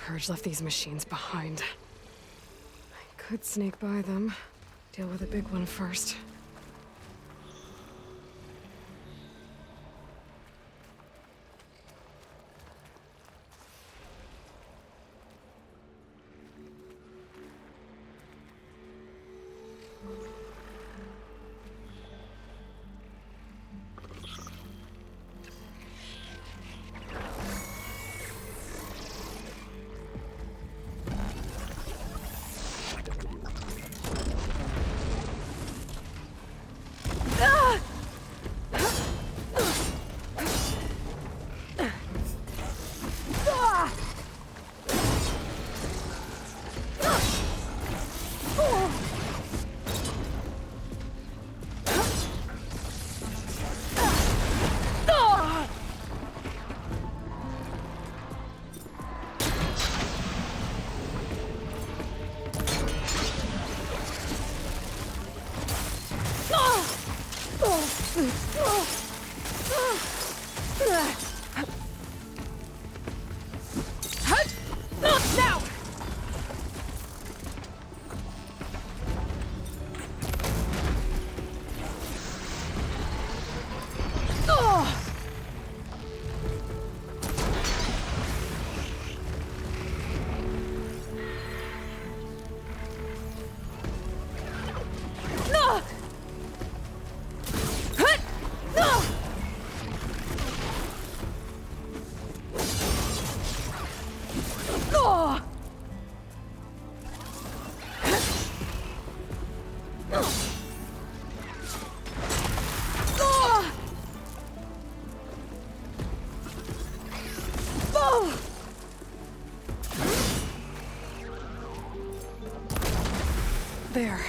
Purge left these machines behind. I could sneak by them. Deal with the big one first. There.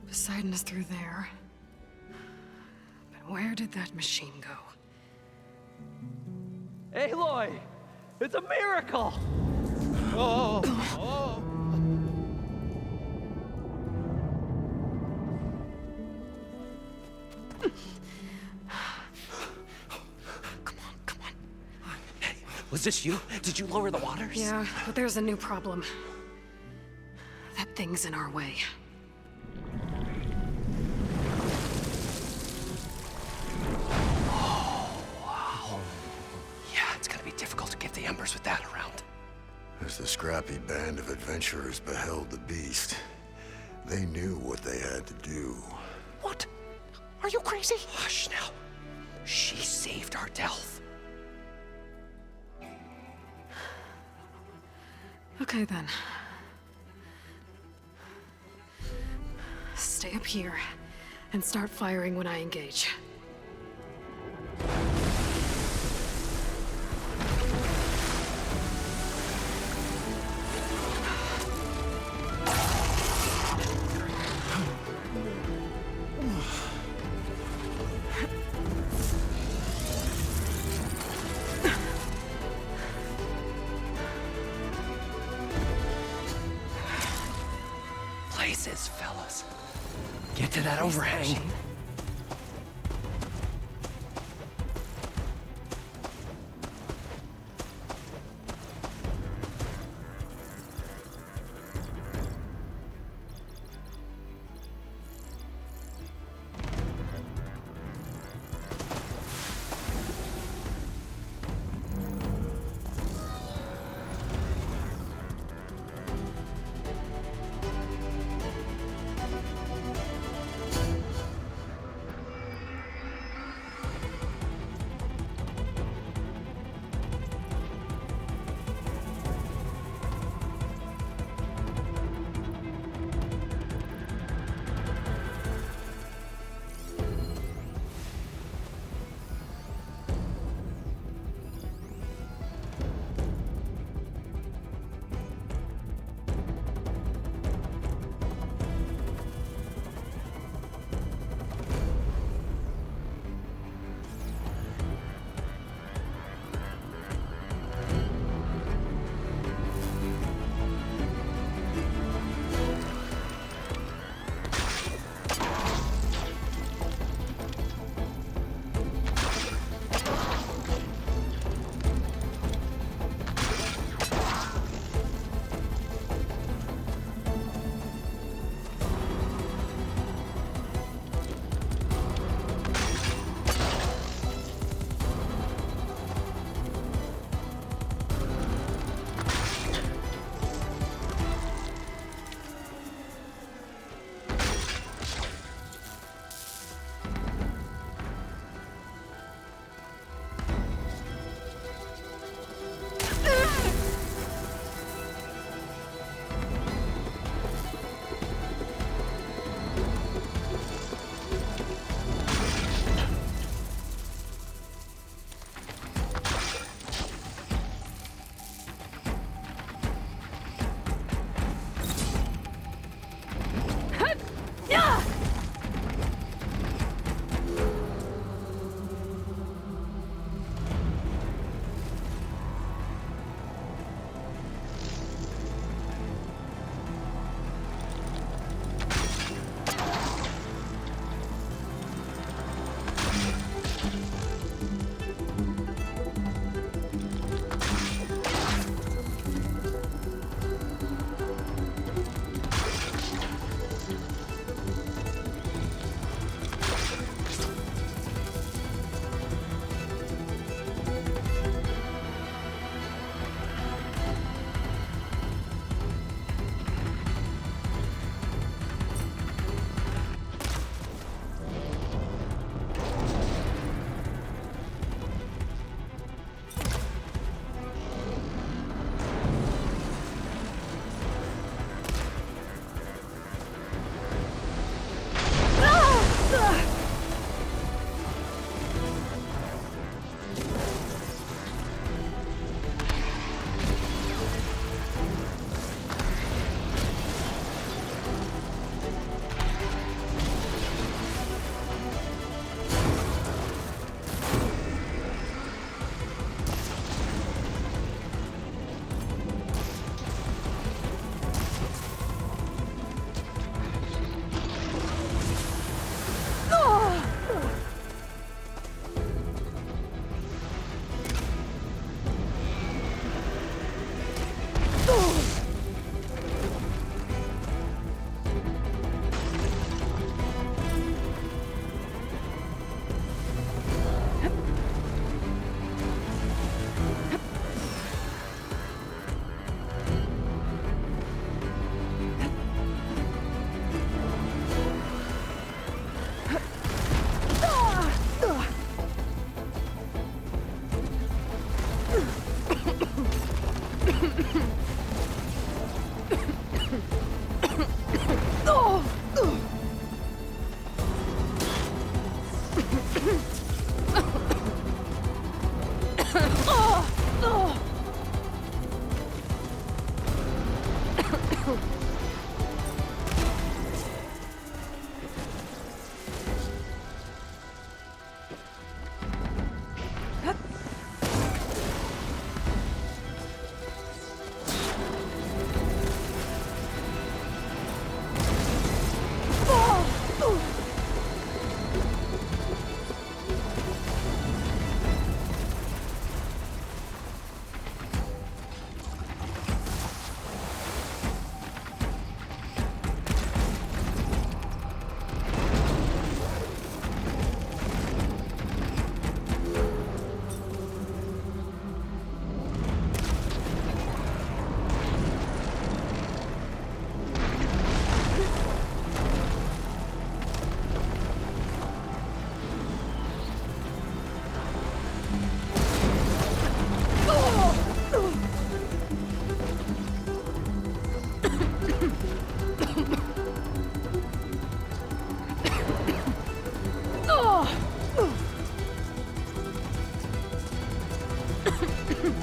Poseidon is through there. But where did that machine go? Aloy! It's a miracle! Oh! Oh! Come on. Hey, was this you? Did you lower the waters? Yeah, but there's a new problem. That thing's in our way. With that around. As the scrappy band of adventurers beheld the beast, they knew what they had to do. What? Are you crazy? Hush now. She saved our Delph. Okay then. Stay up here and start firing when I engage. Places, fellas. Get to that overhang.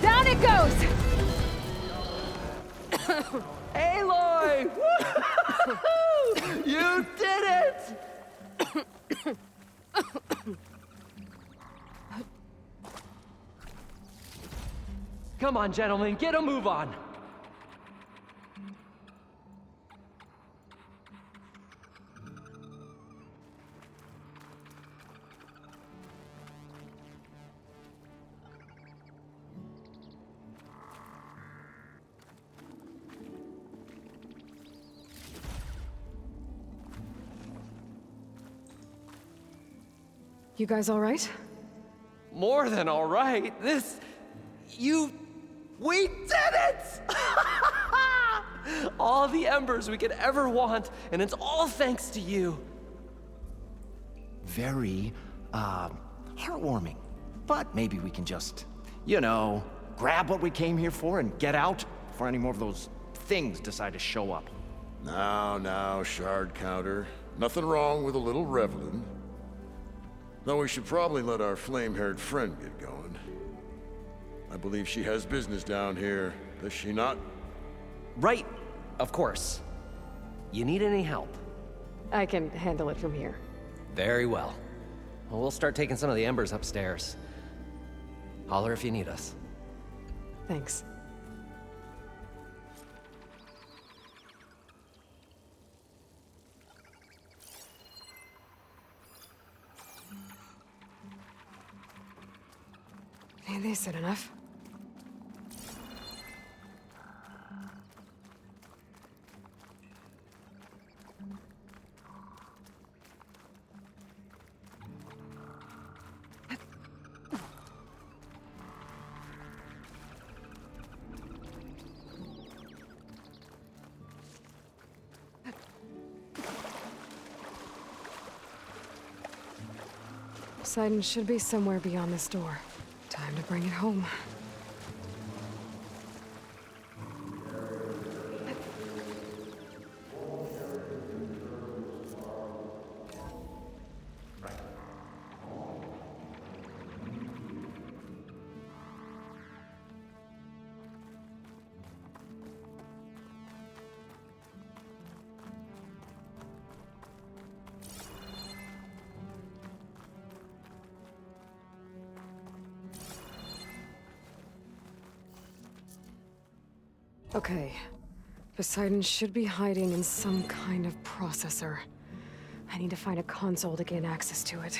Down it goes! Aloy! You did it! Come on, gentlemen, get a move on. You guys all right? More than all right. We did it! All the embers we could ever want, and it's all thanks to you. Very, heartwarming. But maybe we can just, grab what we came here for and get out before any more of those things decide to show up. Now, shard counter. Nothing wrong with a little reveling. Though we should probably let our flame-haired friend get going. I believe she has business down here, does she not? Right, of course. You need any help? I can handle it from here. Very well. Well, we'll start taking some of the embers upstairs. Holler if you need us. Thanks. Ain't they said enough? Poseidon should be somewhere beyond this door. Time to bring it home. Okay. Poseidon should be hiding in some kind of processor. I need to find a console to gain access to it.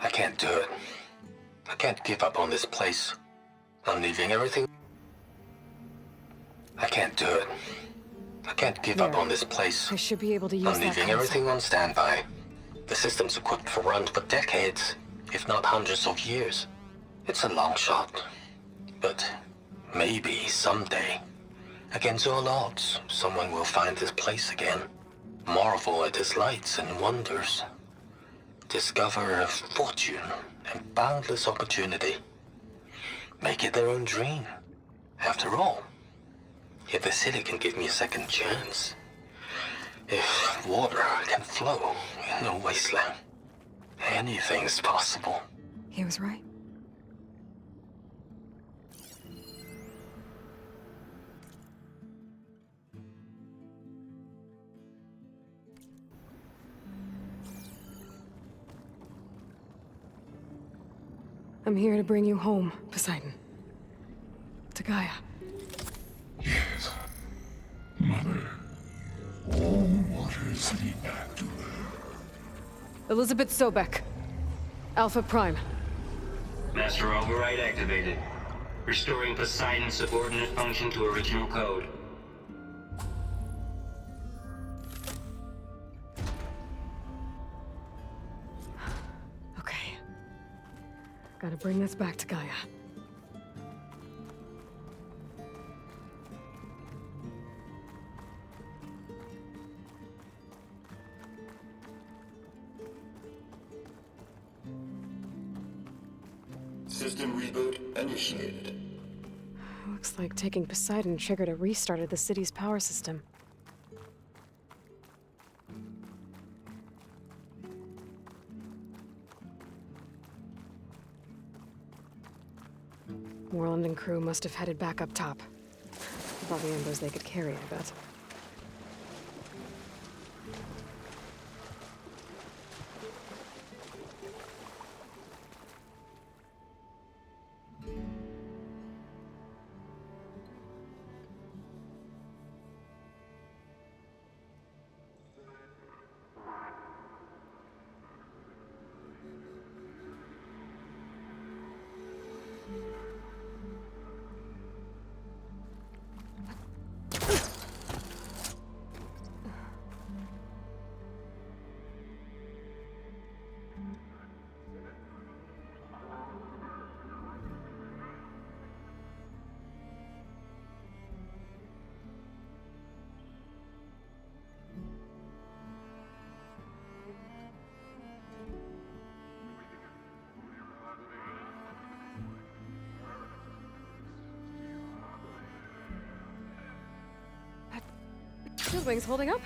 I can't do it. I can't give up on this place. I'm leaving everything. I can't do it. I can't give up on this place. I should be able to use that I'm leaving everything on standby. The system's equipped for runs for decades, if not hundreds of years. It's a long shot. But maybe someday, against all odds, someone will find this place again. Marvel at his lights and wonders. Discover fortune and boundless opportunity. Make it their own dream. After all, if the city can give me a second chance, if water can flow in a wasteland, anything's possible. He was right. I'm here to bring you home, Poseidon. To Gaia. Yes. Mother. All waters lead back to her. Elizabeth Sobek. Alpha Prime. Master override activated. Restoring Poseidon's subordinate function to original code. Okay. Gotta bring this back to Gaia. System reboot initiated. Looks like taking Poseidon triggered a restart of the city's power system. Morlund and crew must have headed back up top. With all the embers they could carry, I bet. Shield wings holding up?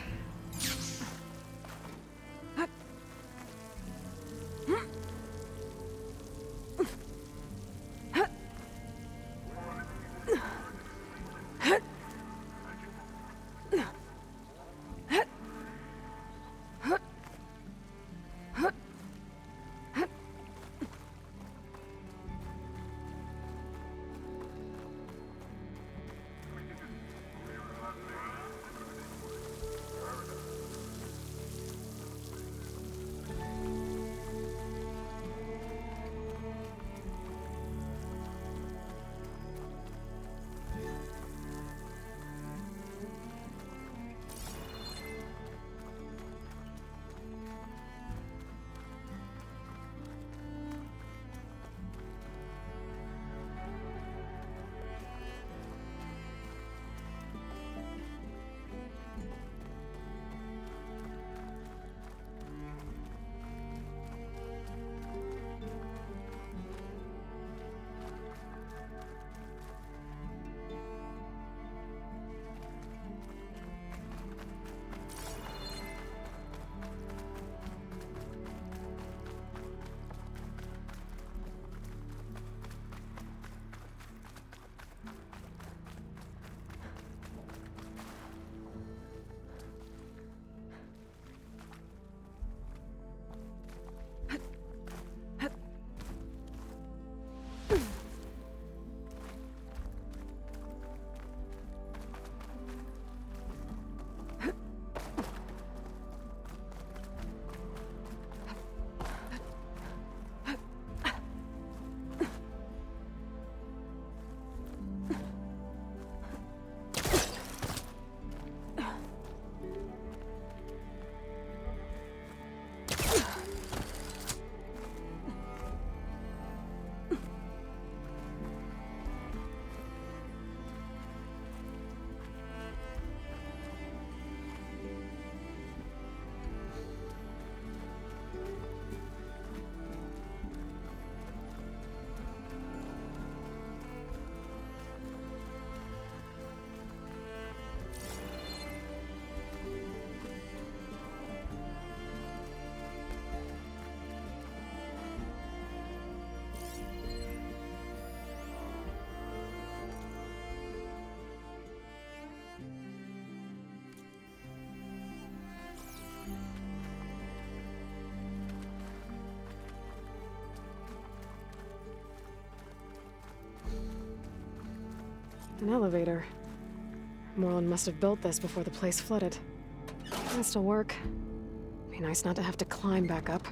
An elevator. Morlund must have built this before the place flooded. Can still work. Be nice not to have to climb back up.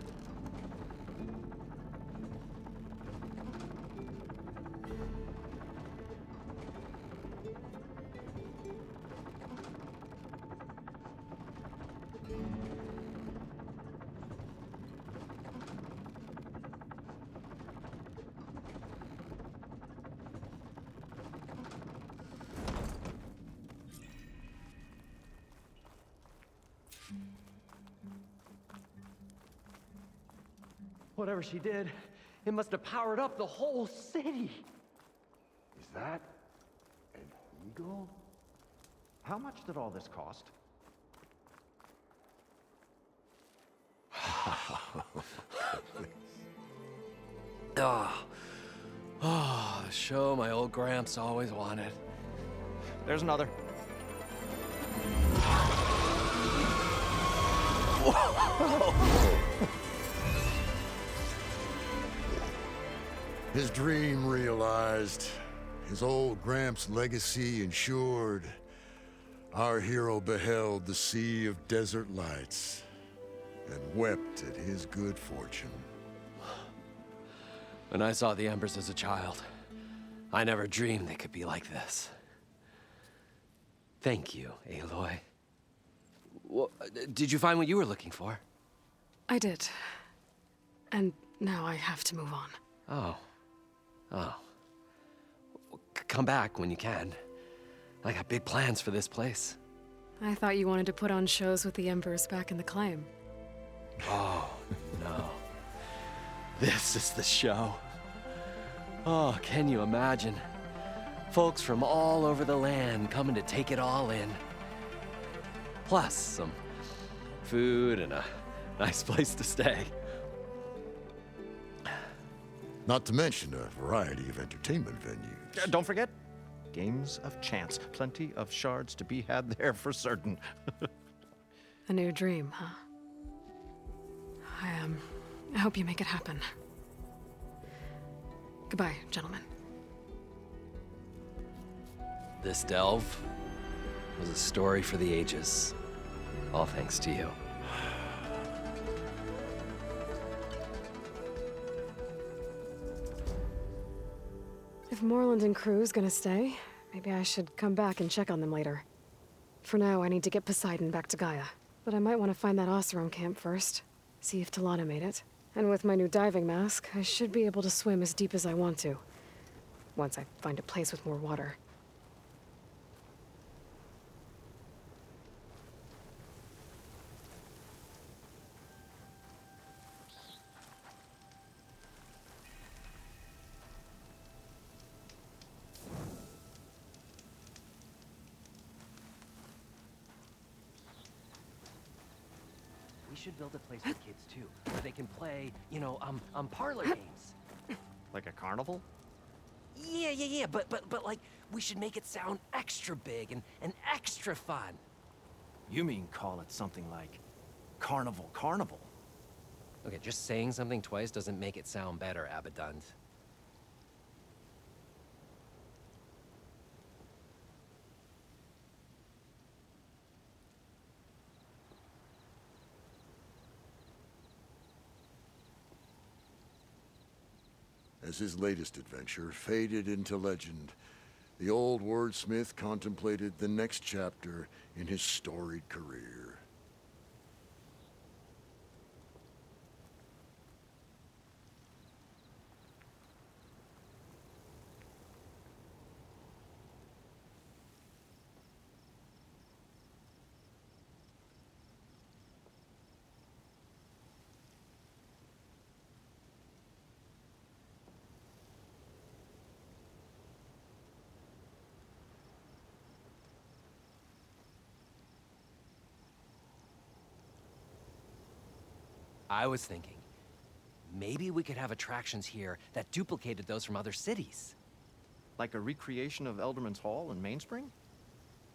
Whatever she did, it must have powered up the whole city. Is that an eagle? How much did all this cost? Oh, the show my old Gramps always wanted. There's another. His dream realized, his old Gramps' legacy ensured. Our hero beheld the sea of desert lights and wept at his good fortune. When I saw the embers as a child, I never dreamed they could be like this. Thank you, Aloy. Did you find what you were looking for? I did. And now I have to move on. Oh. Oh. Come back when you can. I got big plans for this place. I thought you wanted to put on shows with the Embers back in the claim. Oh, no. This is the show. Oh, can you imagine? Folks from all over the land coming to take it all in. Plus some food and a nice place to stay. Not to mention a variety of entertainment venues. Don't forget, games of chance. Plenty of shards to be had there for certain. A new dream, huh? I hope you make it happen. Goodbye, gentlemen. This delve was a story for the ages. All thanks to you. If Morlund and crew's gonna stay, maybe I should come back and check on them later. For now, I need to get Poseidon back to Gaia. But I might want to find that Oseram camp first. See if Talana made it. And with my new diving mask, I should be able to swim as deep as I want to. Once I find a place with more water. We should build a place for kids too, where they can play, parlor games. Like a carnival? Yeah, but like, we should make it sound extra big and extra fun. You mean call it something like Carnival? Okay, just saying something twice doesn't make it sound better, Abaddon. As his latest adventure faded into legend, the old wordsmith contemplated the next chapter in his storied career. I was thinking, maybe we could have attractions here that duplicated those from other cities. Like a recreation of Elderman's Hall in Mainspring?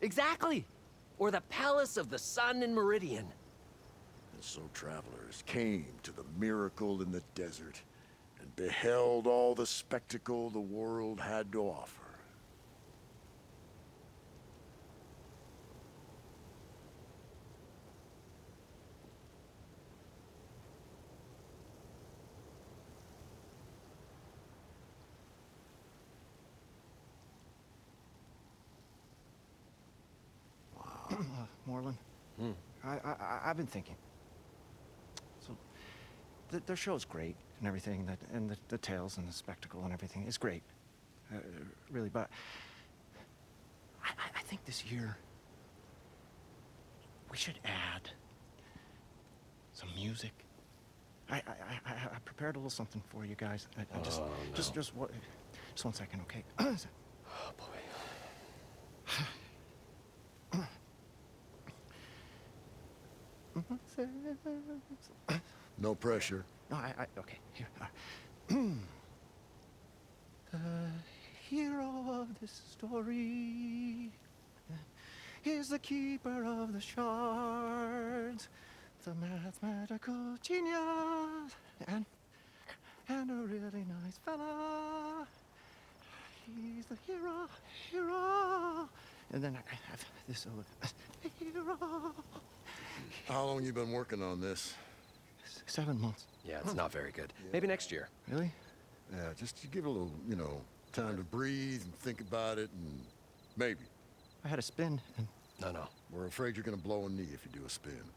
Exactly! Or the Palace of the Sun in Meridian. And so travelers came to the miracle in the desert and beheld all the spectacle the world had to offer. Morlund. I've been thinking. So, their show's great and everything, and the tales and the spectacle and everything is great, really. But I think this year we should add some music. I prepared a little something for you guys. Just 1 second, okay? Oh boy. No pressure. No, okay, here. The hero of this story is the keeper of the shards, the mathematical genius, and a really nice fella. He's the hero. And then I have this over, hero. How long you been working on this? 7 months. Yeah, it's not very good. Maybe next year. Really? Yeah, just to give it a little, time to breathe and think about it, and maybe. I had a spin, and No. We're afraid you're gonna blow a knee if you do a spin.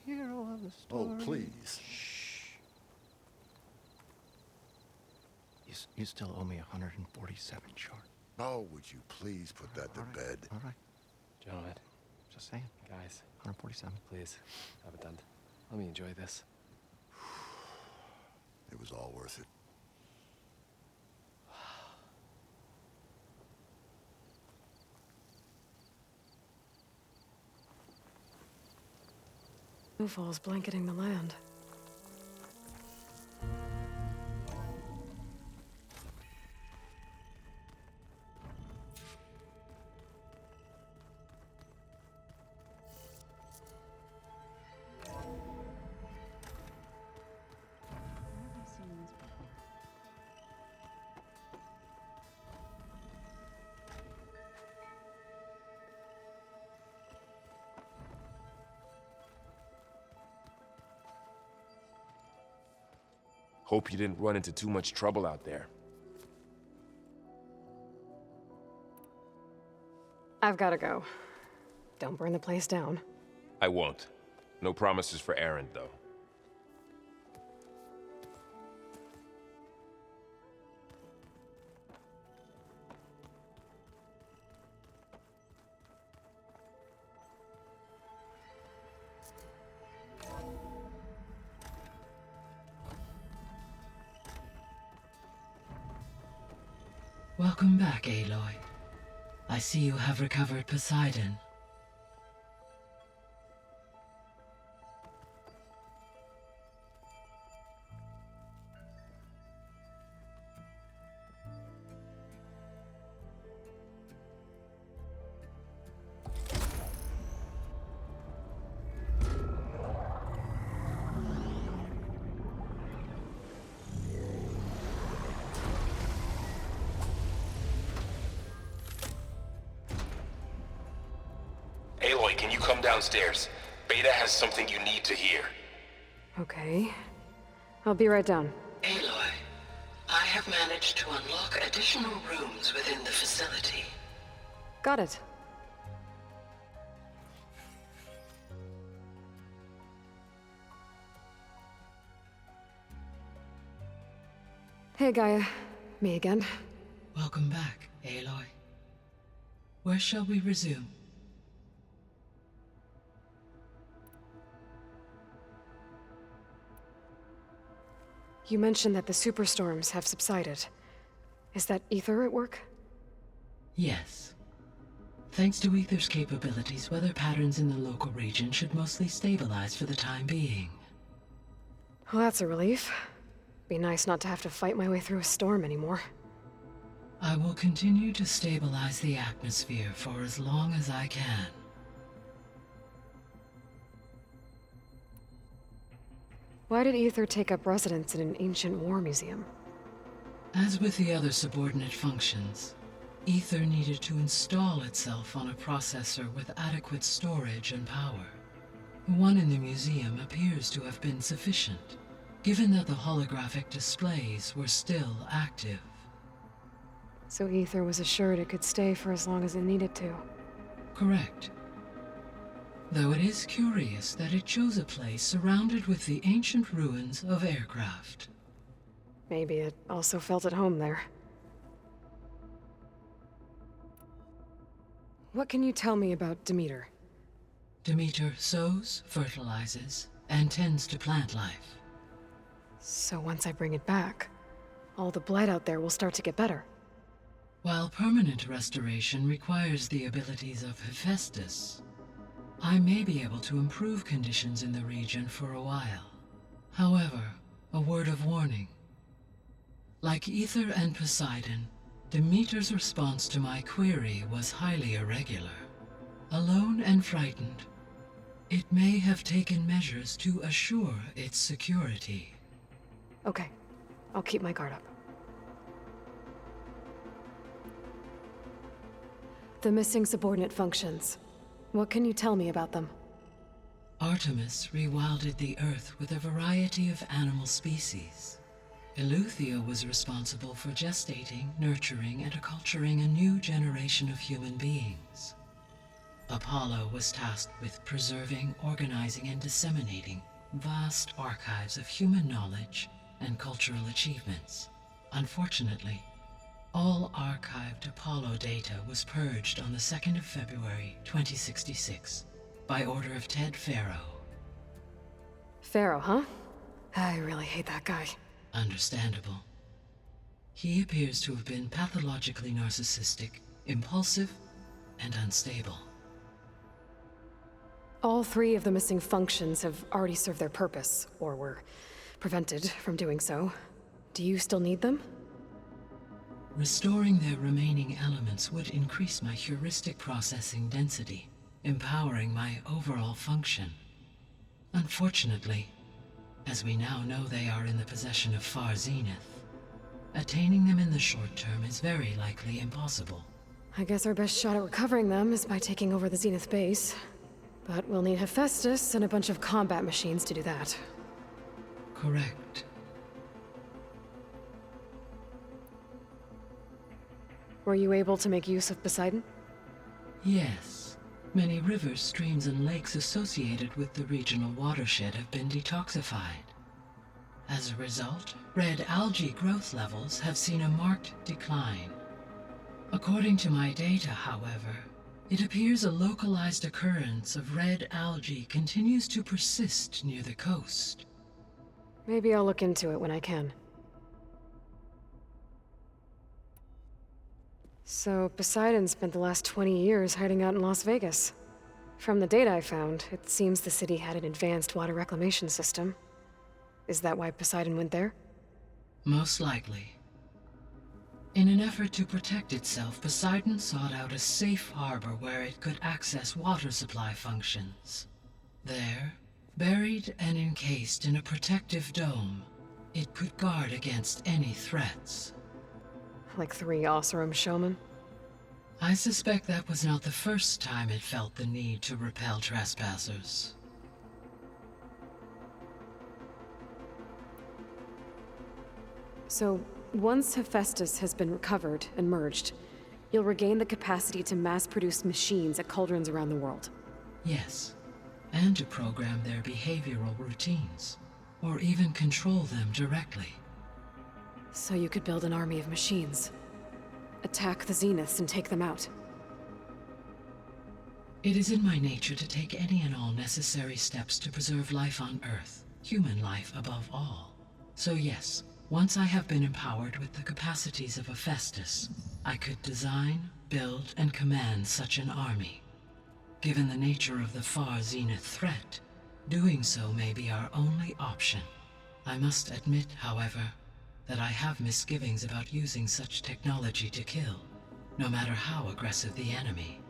hero of the story. Oh, please. You still owe me 147 short. Oh, would you please put that to bed? All right. Gentlemen, Just saying. guys, 147. please, have it done. Let me enjoy this. It was all worth it. Snowfall's blanketing the land. Hope you didn't run into too much trouble out there. I've gotta go. Don't burn the place down. I won't. No promises for Aaron, though. Welcome back, Aloy. I see you have recovered Poseidon. Aloy, can you come downstairs? Beta has something you need to hear. Okay. I'll be right down. Aloy, I have managed to unlock additional rooms within the facility. Got it. Hey, Gaia. Me again. Welcome back, Aloy. Where shall we resume? You mentioned that the superstorms have subsided. Is that Ether at work? Yes. Thanks to Ether's capabilities, weather patterns in the local region should mostly stabilize for the time being. Well, that's a relief. Be nice not to have to fight my way through a storm anymore. I will continue to stabilize the atmosphere for as long as I can. Why did Ether take up residence in an ancient war museum? As with the other subordinate functions, Ether needed to install itself on a processor with adequate storage and power. The one in the museum appears to have been sufficient, given that the holographic displays were still active. So Ether was assured it could stay for as long as it needed to. Correct. Though it is curious that it chose a place surrounded with the ancient ruins of aircraft. Maybe it also felt at home there. What can you tell me about Demeter? Demeter sows, fertilizes, and tends to plant life. So once I bring it back, all the blight out there will start to get better. While permanent restoration requires the abilities of Hephaestus, I may be able to improve conditions in the region for a while. However, a word of warning. Like Ether and Poseidon, Demeter's response to my query was highly irregular. Alone and frightened, it may have taken measures to assure its security. Okay, I'll keep my guard up. The missing subordinate functions. What can you tell me about them? Artemis rewilded the Earth with a variety of animal species. Eleuthia was responsible for gestating, nurturing, and acculturating a new generation of human beings. Apollo was tasked with preserving, organizing, and disseminating vast archives of human knowledge and cultural achievements. Unfortunately, all archived Apollo data was purged on the 2nd of February, 2066, by order of Ted Faro. Pharaoh, huh? I really hate that guy. Understandable. He appears to have been pathologically narcissistic, impulsive, and unstable. All 3 of the missing functions have already served their purpose, or were prevented from doing so. Do you still need them? Restoring their remaining elements would increase my heuristic processing density, empowering my overall function. Unfortunately, as we now know they are in the possession of Far Zenith, attaining them in the short term is very likely impossible. I guess our best shot at recovering them is by taking over the Zenith base. But we'll need Hephaestus and a bunch of combat machines to do that. Correct. Were you able to make use of Poseidon? Yes. Many rivers, streams, and lakes associated with the regional watershed have been detoxified. As a result, red algae growth levels have seen a marked decline. According to my data, however, it appears a localized occurrence of red algae continues to persist near the coast. Maybe I'll look into it when I can. So, Poseidon spent the last 20 years hiding out in Las Vegas. From the data I found, it seems the city had an advanced water reclamation system. Is that why Poseidon went there? Most likely. In an effort to protect itself, Poseidon sought out a safe harbor where it could access water supply functions. There, buried and encased in a protective dome, it could guard against any threats. Like 3 Oseram showmen? I suspect that was not the first time it felt the need to repel trespassers. So, once Hephaestus has been recovered and merged, you'll regain the capacity to mass-produce machines at cauldrons around the world. Yes, and to program their behavioral routines, or even control them directly. So you could build an army of machines. Attack the Zeniths and take them out. It is in my nature to take any and all necessary steps to preserve life on Earth, human life above all. So yes, once I have been empowered with the capacities of Hephaestus, I could design, build, and command such an army. Given the nature of the Far Zenith threat, doing so may be our only option. I must admit, however, that I have misgivings about using such technology to kill, no matter how aggressive the enemy.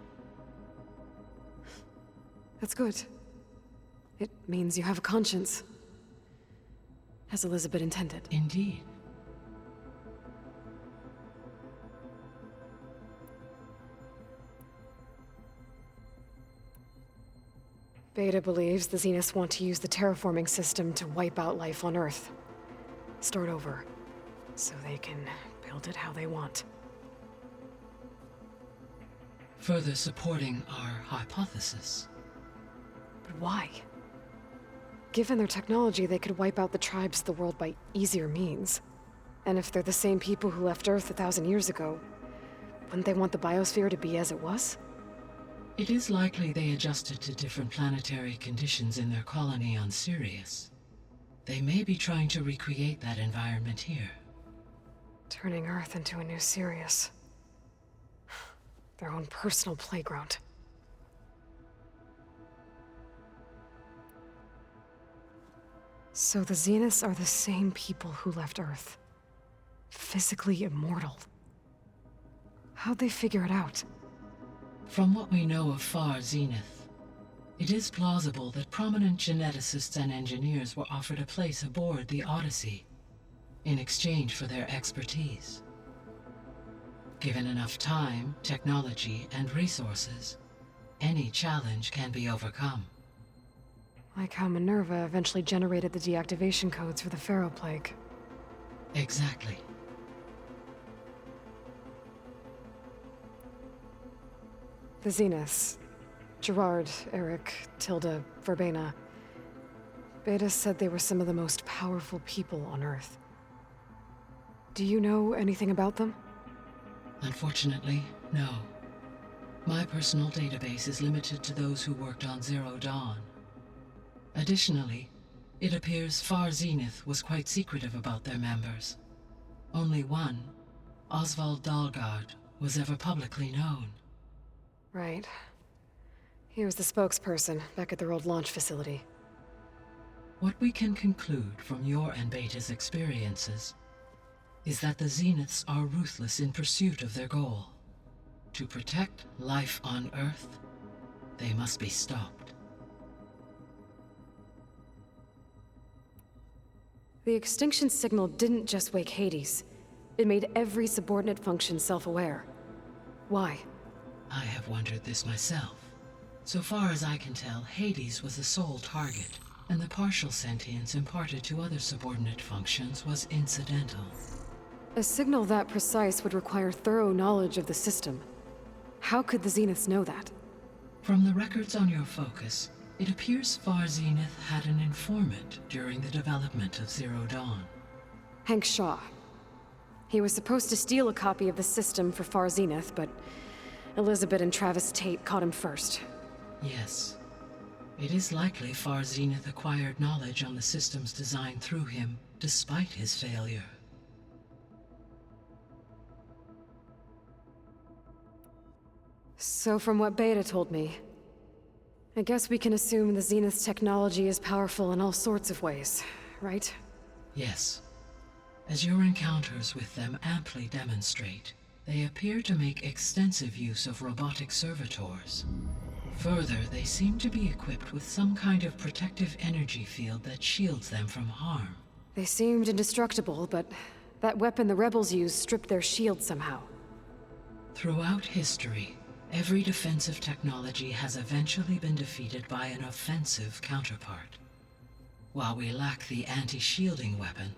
That's good. It means you have a conscience. As Elizabeth intended. Indeed. Beta believes the Zeniths want to use the terraforming system to wipe out life on Earth. Start over, so they can build it how they want. further supporting our hypothesis. But why? Given their technology, they could wipe out the tribes of the world by easier means. And if they're the same people who left Earth 1,000 years ago, wouldn't they want the biosphere to be as it was? It is likely they adjusted to different planetary conditions in their colony on Sirius. They may be trying to recreate that environment here. Turning Earth into a new Sirius. Their own personal playground. So the Zeniths are the same people who left Earth. Physically immortal. How'd they figure it out? From what we know of Far Zenith, it is plausible that prominent geneticists and engineers were offered a place aboard the Odyssey in exchange for their expertise. Given enough time, technology, and resources, any challenge can be overcome. Like how Minerva eventually generated the deactivation codes for the Pharaoh Plague. Exactly. The Zeniths. Gerard, Eric, Tilda, Verbena. Beta said they were some of the most powerful people on Earth. Do you know anything about them? Unfortunately, no. My personal database is limited to those who worked on Zero Dawn. Additionally, it appears Far Zenith was quite secretive about their members. Only one, Oswald Dahlgard, was ever publicly known. Right. He was the spokesperson back at their old launch facility. What we can conclude from your and Beta's experiences is that the Zeniths are ruthless in pursuit of their goal. To protect life on Earth, they must be stopped. The extinction signal didn't just wake Hades. It made every subordinate function self-aware. Why? I have wondered this myself. So far as I can tell, Hades was the sole target, and the partial sentience imparted to other subordinate functions was incidental. A signal that precise would require thorough knowledge of the system. How could the Zeniths know that? From the records on your focus, it appears Far Zenith had an informant during the development of Zero Dawn. Hank Shaw. He was supposed to steal a copy of the system for Far Zenith, but Elizabeth and Travis Tate caught him first. Yes. It is likely Far Zenith acquired knowledge on the systems designed through him, despite his failure. So from what Beta told me, I guess we can assume the Zenith's technology is powerful in all sorts of ways, right? Yes. As your encounters with them amply demonstrate, they appear to make extensive use of robotic servitors. Further, they seem to be equipped with some kind of protective energy field that shields them from harm. They seemed indestructible, but that weapon the rebels used stripped their shield somehow. Throughout history, every defensive technology has eventually been defeated by an offensive counterpart. While we lack the anti-shielding weapon,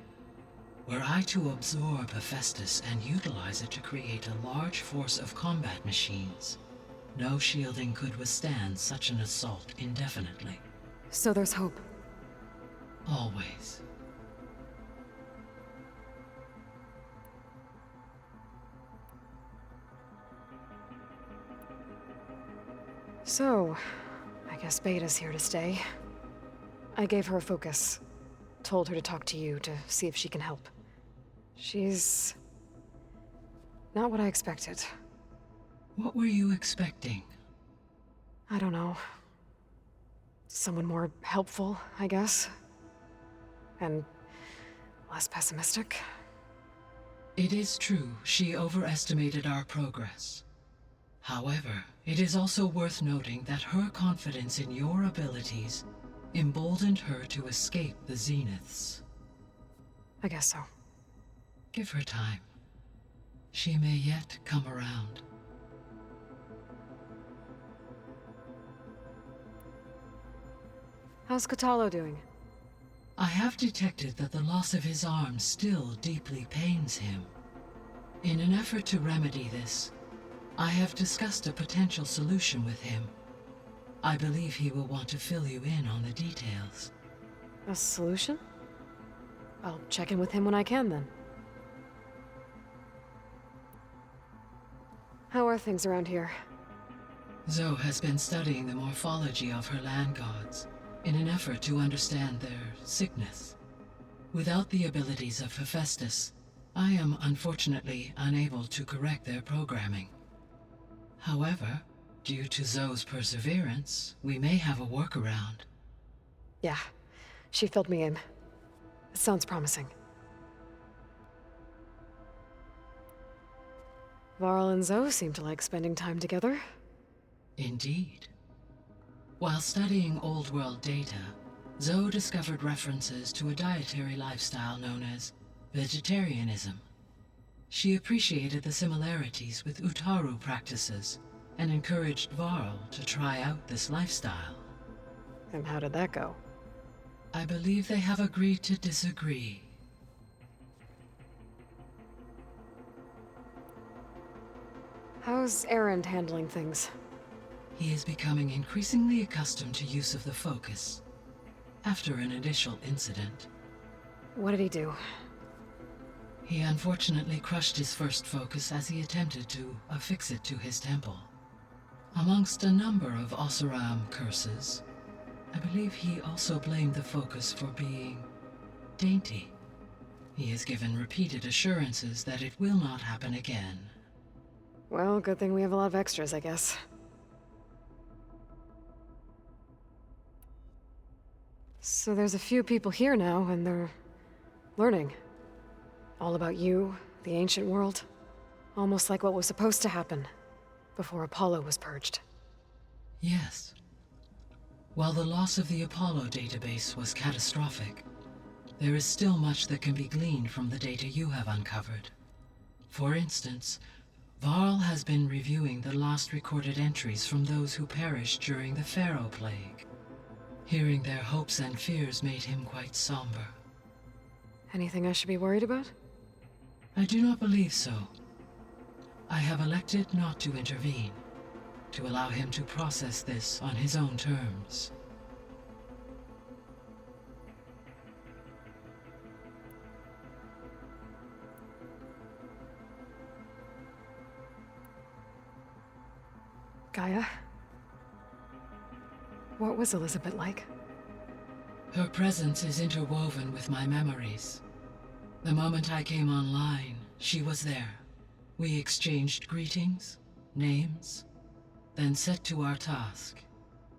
were I to absorb Hephaestus and utilize it to create a large force of combat machines, no shielding could withstand such an assault indefinitely. So there's hope. Always. So, I guess Beta's here to stay. I gave her a focus. Told her to talk to you to see if she can help. She's not what I expected. What were you expecting? I don't know. Someone more helpful, I guess. And less pessimistic. It is true, she overestimated our progress. However, it is also worth noting that her confidence in your abilities emboldened her to escape the Zeniths. I guess so. Give her time. She may yet come around. How's Catalo doing? I have detected that the loss of his arm still deeply pains him. In an effort to remedy this, I have discussed a potential solution with him. I believe he will want to fill you in on the details. A solution? I'll check in with him when I can, then. How are things around here? Zoe has been studying the morphology of her land gods in an effort to understand their sickness. Without the abilities of Hephaestus, I am unfortunately unable to correct their programming. However, due to Zoe's perseverance, we may have a workaround. Yeah, she filled me in. It sounds promising. Varl and Zoe seem to like spending time together. Indeed. While studying Old World data, Zoe discovered references to a dietary lifestyle known as vegetarianism. She appreciated the similarities with Utaru practices and encouraged Varl to try out this lifestyle. And how did that go? I believe they have agreed to disagree. How's Erend handling things? He is becoming increasingly accustomed to use of the focus. After an initial incident, What did he do? he unfortunately crushed his first focus as he attempted to affix it to his temple. Amongst a number of Oseram curses, I believe he also blamed the focus for being dainty. He has given repeated assurances that it will not happen again. Well, good thing we have a lot of extras, I guess. So there's a few people here now, and they're learning. All about you, the ancient world. Almost like what was supposed to happen before Apollo was purged. Yes. While the loss of the Apollo database was catastrophic, there is still much that can be gleaned from the data you have uncovered. For instance, Varl has been reviewing the last recorded entries from those who perished during the Pharaoh Plague. Hearing their hopes and fears made him quite somber. Anything I should be worried about? I do not believe so. I have elected not to intervene, to allow him to process this on his own terms. Gaia? What was Elizabeth like? Her presence is interwoven with my memories. The moment I came online, she was there. We exchanged greetings, names, then set to our task.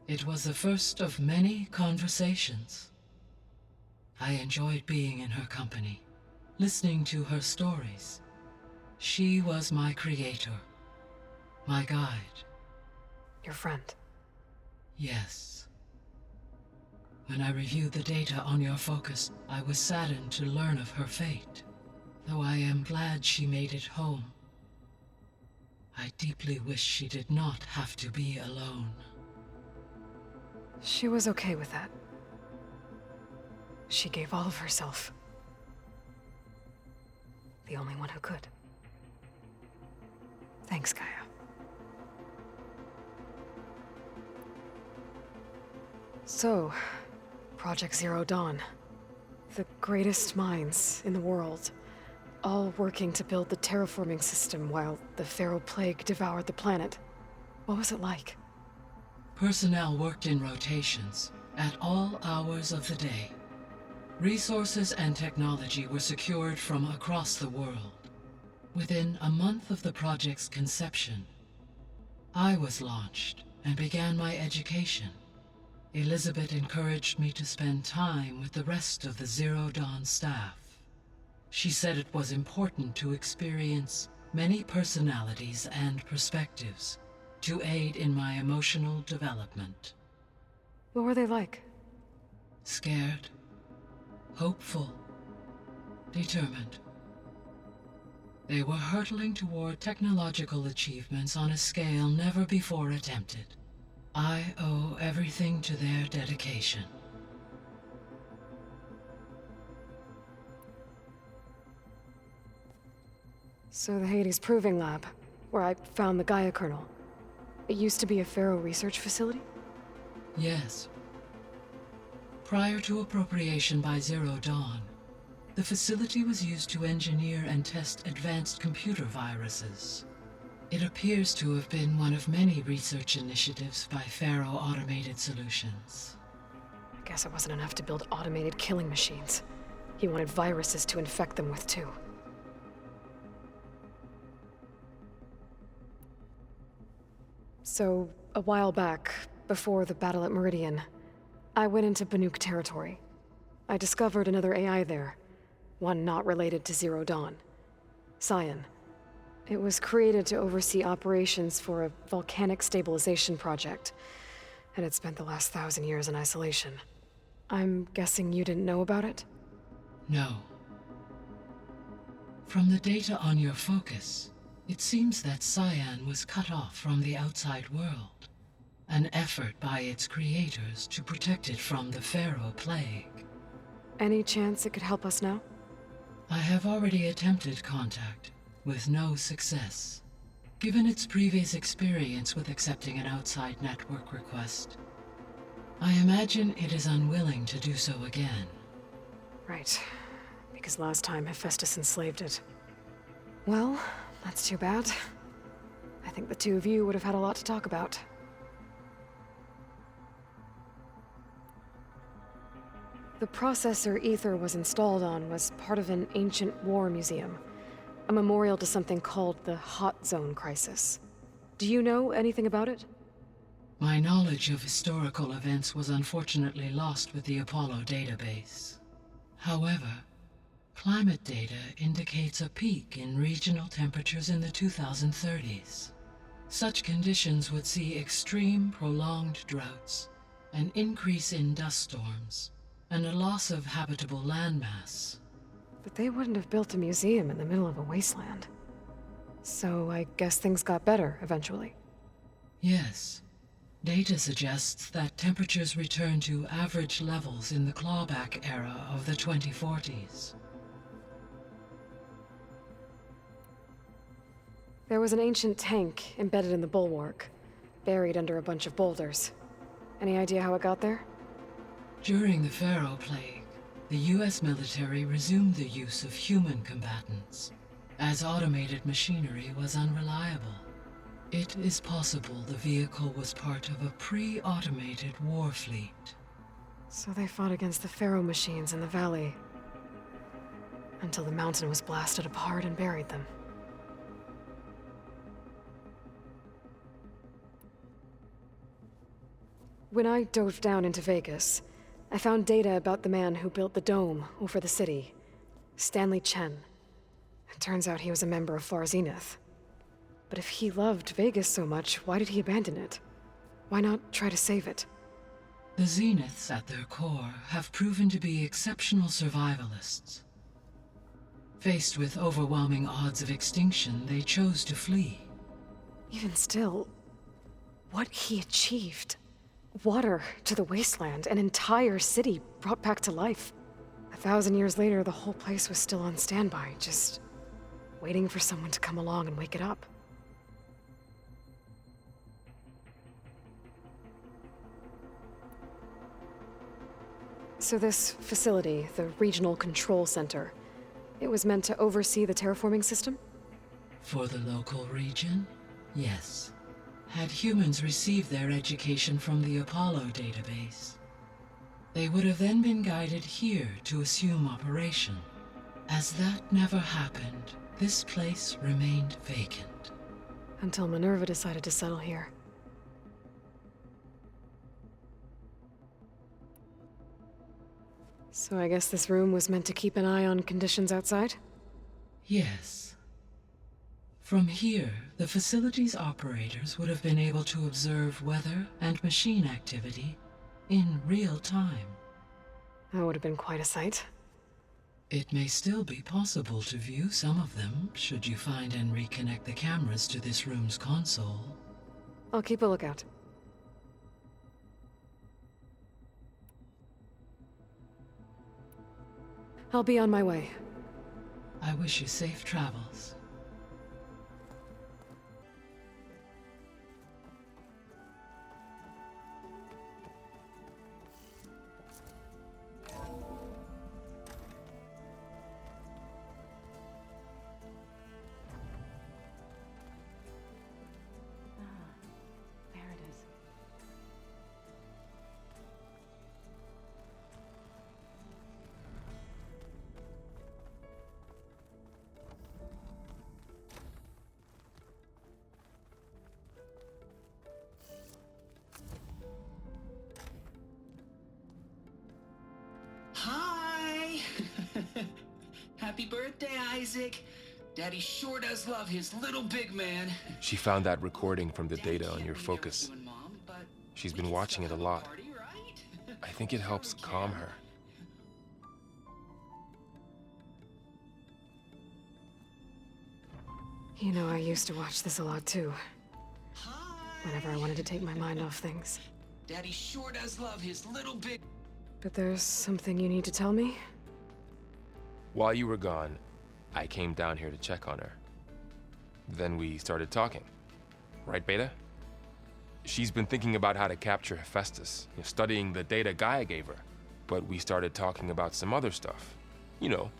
It was the first of many conversations. I enjoyed being in her company, listening to her stories. She was my creator, my guide. Your friend. Yes. When I reviewed the data on your focus, I was saddened to learn of her fate, though I am glad she made it home. I deeply wish she did not have to be alone. She was okay with that. She gave all of herself. The only one who could. Thanks, Gaia. So, Project Zero Dawn. The greatest minds in the world, all working to build the terraforming system while the Pharaoh Plague devoured the planet. What was it like? Personnel worked in rotations, at all hours of the day. Resources and technology were secured from across the world. Within a month of the project's conception, I was launched and began my education. Elizabeth encouraged me to spend time with the rest of the Zero Dawn staff. She said it was important to experience many personalities and perspectives to aid in my emotional development. What were they like? Scared, hopeful, determined. They were hurtling toward technological achievements on a scale never before attempted. I owe everything to their dedication. So the Hades Proving Lab. where I found the Gaia kernel. It used to be a Pharaoh research facility? Yes. Prior to appropriation by Zero Dawn, the facility was used to engineer and test advanced computer viruses. It appears to have been one of many research initiatives by Pharaoh Automated Solutions. I guess it wasn't enough to build automated killing machines. He wanted viruses to infect them with too. So, a while back, before the battle at Meridian, I went into Banuk territory. I discovered another AI there, one not related to Zero Dawn. Cyan. It was created to oversee operations for a volcanic stabilization project, and it spent the last 1,000 years in isolation. I'm guessing you didn't know about it? No. From the data on your focus, it seems that Cyan was cut off from the outside world, an effort by its creators to protect it from the Pharaoh plague. Any chance it could help us now? I have already attempted contact, with no success. Given its previous experience with accepting an outside network request, I imagine it is unwilling to do so again. Right. Because last time Hephaestus enslaved it. Well, that's too bad. I think the two of you would have had a lot to talk about. The processor Ether was installed on was part of an ancient war museum. A memorial to something called the Hot Zone Crisis. Do you know anything about it? My knowledge of historical events was unfortunately lost with the Apollo database. However, climate data indicates a peak in regional temperatures in the 2030s. Such conditions would see extreme, prolonged droughts, an increase in dust storms, and a loss of habitable landmass. But they wouldn't have built a museum in the middle of a wasteland. So I guess things got better eventually. Yes. Data suggests that temperatures returned to average levels in the clawback era of the 2040s. There was an ancient tank embedded in the bulwark, buried under a bunch of boulders. Any idea how it got there? During the Pharaoh plague, the US military resumed the use of human combatants, as automated machinery was unreliable. It is possible the vehicle was part of a pre-automated war fleet. So they fought against the Pharaoh machines in the valley, until the mountain was blasted apart and buried them. When I dove down into Vegas, I found data about the man who built the dome over the city, Stanley Chen. It turns out he was a member of Far Zenith. But if he loved Vegas so much, why did he abandon it? Why not try to save it? The Zeniths at their core have proven to be exceptional survivalists. Faced with overwhelming odds of extinction, they chose to flee. Even still, what he achieved. Water to the wasteland, an entire city brought back to life. 1,000 years later, the whole place was still on standby, just waiting for someone to come along and wake it up. So this facility, the Regional Control Center, it was meant to oversee the terraforming system? For the local region, yes. Had humans received their education from the Apollo database, they would have then been guided here to assume operation. As that never happened, this place remained vacant. Until Minerva decided to settle here. So I guess this room was meant to keep an eye on conditions outside? Yes. From here, the facility's operators would have been able to observe weather and machine activity in real time. That would have been quite a sight. It may still be possible to view some of them, should you find and reconnect the cameras to this room's console. I'll keep a lookout. I'll be on my way. I wish you safe travels. Hi! Happy birthday, Isaac. Daddy sure does love his little big man. She found that recording from the data on your focus. She's been watching it a lot. I think it helps calm her. You know, I used to watch this a lot too. Whenever I wanted to take my mind off things. Daddy sure does love his little big... But there's something you need to tell me? While you were gone, I came down here to check on her. Then we started talking. Right, Beta? She's been thinking about how to capture Hephaestus, studying the data Gaia gave her. But we started talking about some other stuff. You know,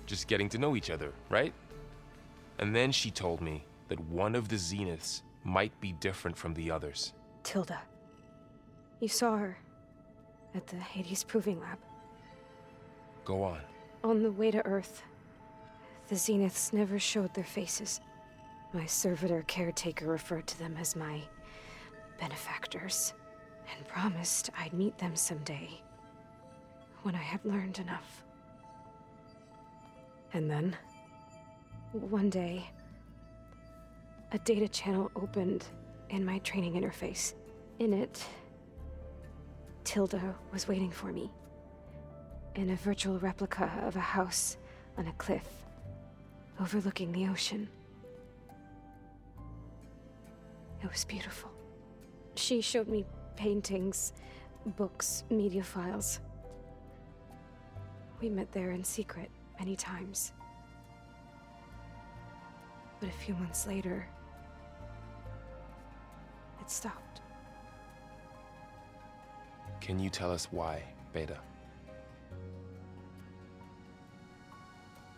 just getting to know each other, right? And then she told me that one of the Zeniths might be different from the others. Tilda. You saw her at the Hades Proving Lab. Go on. On the way to Earth, the Zeniths never showed their faces. My servitor caretaker referred to them as my benefactors, and promised I'd meet them someday, when I had learned enough. And then? One day, a data channel opened in my training interface. In it, Tilda was waiting for me, in a virtual replica of a house on a cliff, overlooking the ocean. It was beautiful. She showed me paintings, books, media files. We met there in secret many times. But a few months later, it stopped. Can you tell us why, Beta?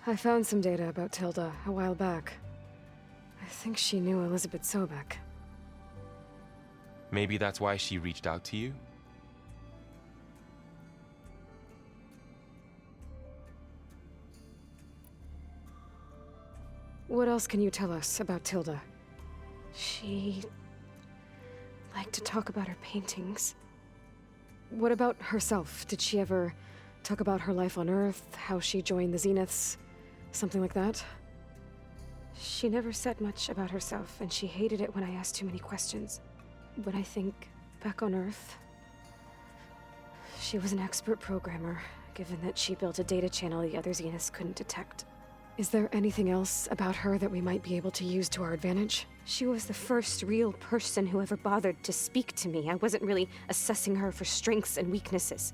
I found some data about Tilda a while back. I think she knew Elizabeth Sobek. Maybe that's why she reached out to you? What else can you tell us about Tilda? She liked to talk about her paintings. What about herself? Did she ever talk about her life on Earth, how she joined the Zeniths, something like that? She never said much about herself, and she hated it when I asked too many questions. When I think back on Earth, she was an expert programmer, given that she built a data channel the other Zeniths couldn't detect. Is there anything else about her that we might be able to use to our advantage? She was the first real person who ever bothered to speak to me. I wasn't really assessing her for strengths and weaknesses.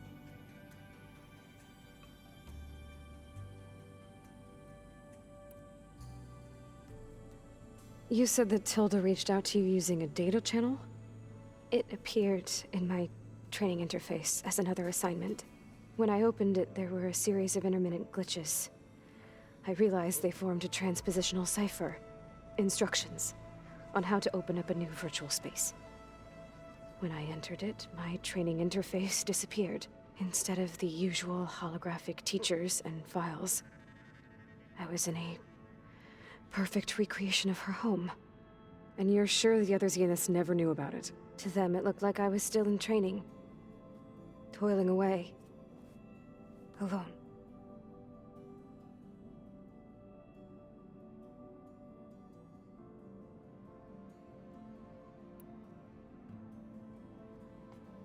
You said that Tilda reached out to you using a data channel? It appeared in my training interface as another assignment. When I opened it, there were a series of intermittent glitches. I realized they formed a transpositional cipher. Instructions on how to open up a new virtual space. When I entered it, my training interface disappeared. Instead of the usual holographic teachers and files, I was in a perfect recreation of her home. And you're sure the other Zeniths never knew about it? To them, it looked like I was still in training. Toiling away. Alone.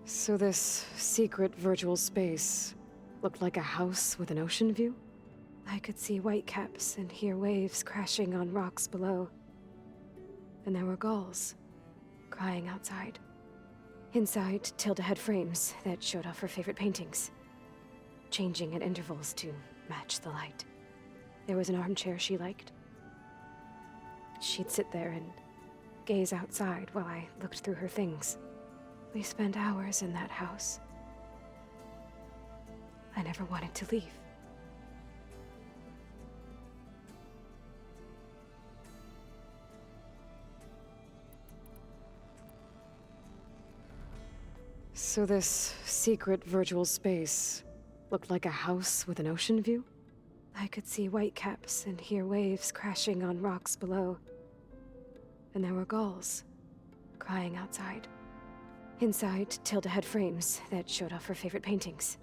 So this secret virtual space looked like a house with an ocean view? I could see whitecaps and hear waves crashing on rocks below. And there were gulls crying outside. Inside, Tilda had frames that showed off her favorite paintings, changing at intervals to match the light. There was an armchair she liked. She'd sit there and gaze outside while I looked through her things. We spent hours in that house. I never wanted to leave. So this secret virtual space looked like a house with an ocean view? I could see whitecaps and hear waves crashing on rocks below. And there were gulls crying outside. Inside, Tilda had frames that showed off her favorite paintings,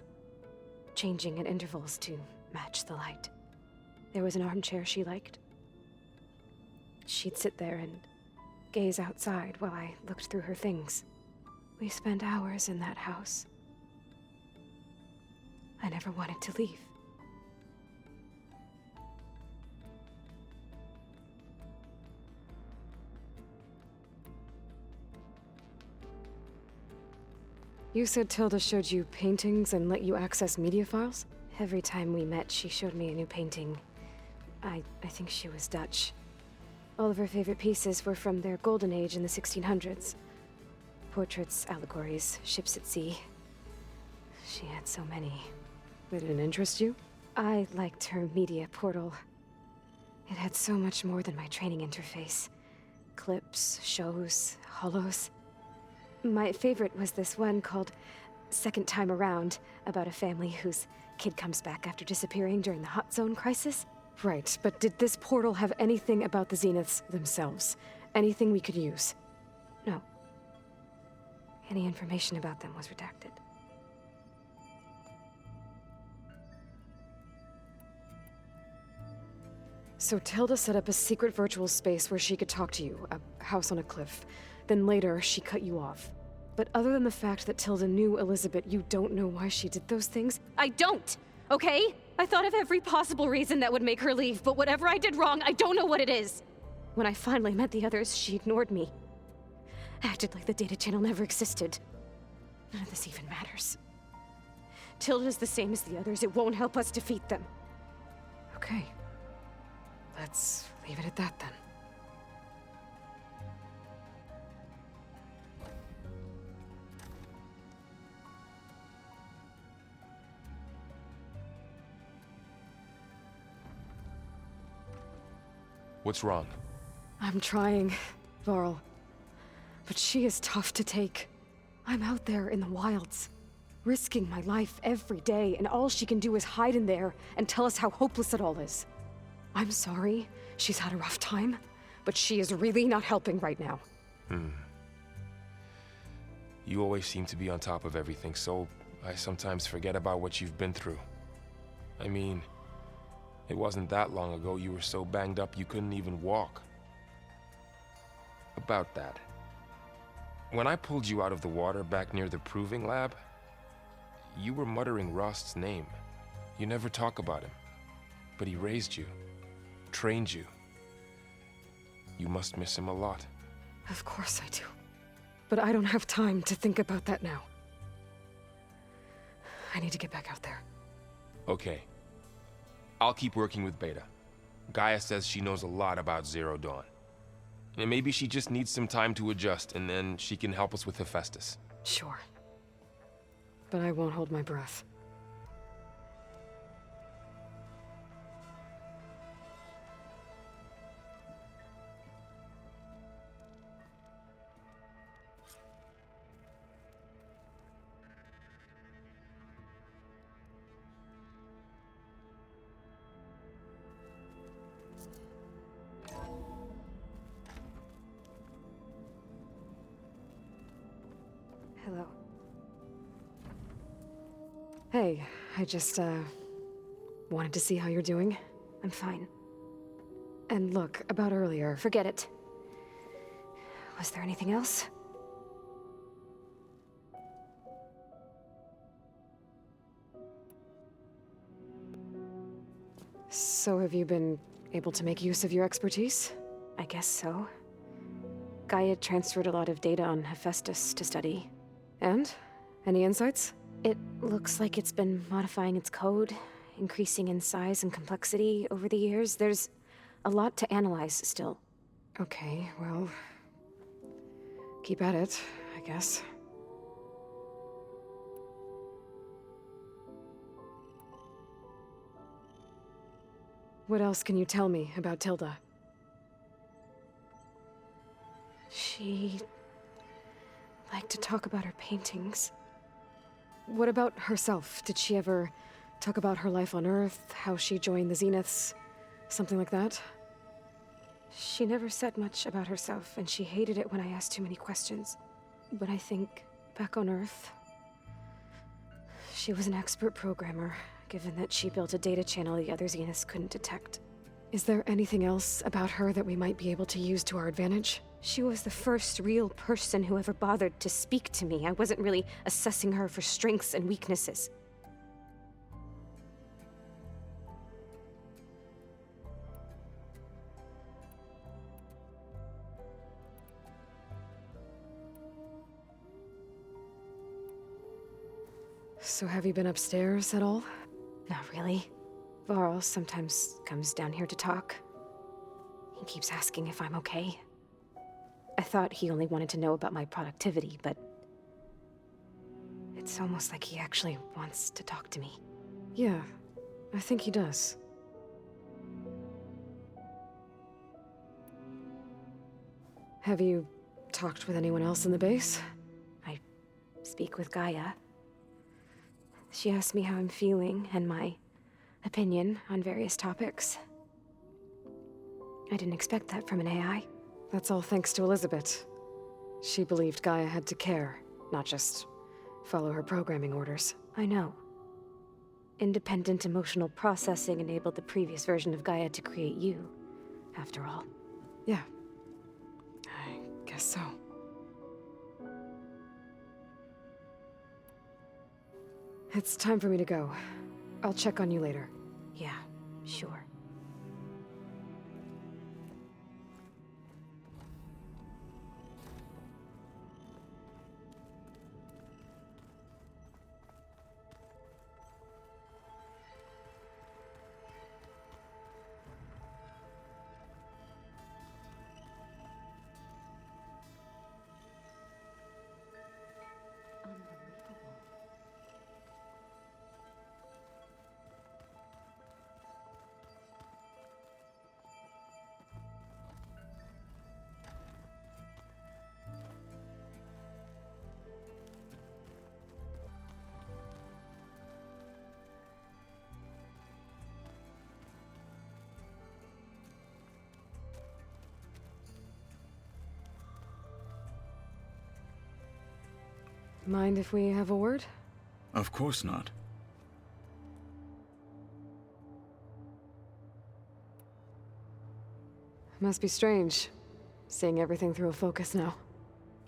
changing at intervals to match the light. There was an armchair she liked. She'd sit there and gaze outside while I looked through her things. We spent hours in that house. I never wanted to leave. You said Tilda showed you paintings and let you access media files? Every time we met, she showed me a new painting. I think she was Dutch. All of her favorite pieces were from their golden age in the 1600s. Portraits, allegories, ships at sea. She had so many. They didn't interest you? I liked her media portal. It had so much more than my training interface. Clips, shows, holos. My favorite was this one called Second Time Around, about a family whose kid comes back after disappearing during the Hot Zone crisis. Right, but did this portal have anything about the Zeniths themselves? Anything we could use? No. Any information about them was redacted. So Tilda set up a secret virtual space where she could talk to you, a house on a cliff. Then later, she cut you off. But other than the fact that Tilda knew Elizabeth, you don't know why she did those things? I don't! Okay? I thought of every possible reason that would make her leave, but whatever I did wrong, I don't know what it is! When I finally met the others, she ignored me. Acted like the data channel never existed. None of this even matters. Tilda's the same as the others. It won't help us defeat them. Okay. Let's leave it at that then. What's wrong? I'm trying, Varl. But she is tough to take. I'm out there in the wilds, risking my life every day, and all she can do is hide in there and tell us how hopeless it all is. I'm sorry, she's had a rough time, but she is really not helping right now. You always seem to be on top of everything, so I sometimes forget about what you've been through. I mean, it wasn't that long ago you were so banged up you couldn't even walk. About that. When I pulled you out of the water back near the proving lab, you were muttering Rost's name. You never talk about him. But he raised you, trained you. You must miss him a lot. Of course I do. But I don't have time to think about that now. I need to get back out there. Okay. I'll keep working with Beta. Gaia says she knows a lot about Zero Dawn. And maybe she just needs some time to adjust, and then she can help us with Hephaestus. Sure. But I won't hold my breath. Hello. Hey, I just, wanted to see how you're doing. I'm fine. And look, about earlier. Forget it. Was there anything else? So have you been able to make use of your expertise? I guess so. Gaia transferred a lot of data on Hephaestus to study. And? Any insights? It looks like it's been modifying its code, increasing in size and complexity over the years. There's a lot to analyze still. Okay, well... keep at it, I guess. What else can you tell me about Tilda? She liked to talk about her paintings. What about herself? Did she ever talk about her life on Earth, how she joined the Zeniths, something like that? She never said much about herself, and she hated it when I asked too many questions. But I think back on Earth, she She was an expert programmer, given that she built a data channel the other Zeniths couldn't detect. Is there anything else about her that we might be able to use to our advantage? She was the first real person who ever bothered to speak to me. I wasn't really assessing her for strengths and weaknesses. So have you been upstairs at all? Not really. Varl sometimes comes down here to talk. He keeps asking if I'm okay. I thought he only wanted to know about my productivity, but it's almost like he actually wants to talk to me. Yeah, I think he does. Have you talked with anyone else in the base? I speak with GAIA. She asked me how I'm feeling and my opinion on various topics. I didn't expect that from an AI. That's all thanks to Elizabeth. She believed GAIA had to care, not just follow her programming orders. I know. Independent emotional processing enabled the previous version of GAIA to create you, after all. Yeah. I guess so. It's time for me to go. I'll check on you later. Yeah, sure. Mind if we have a word? Of course not. Must be strange, seeing everything through a focus now.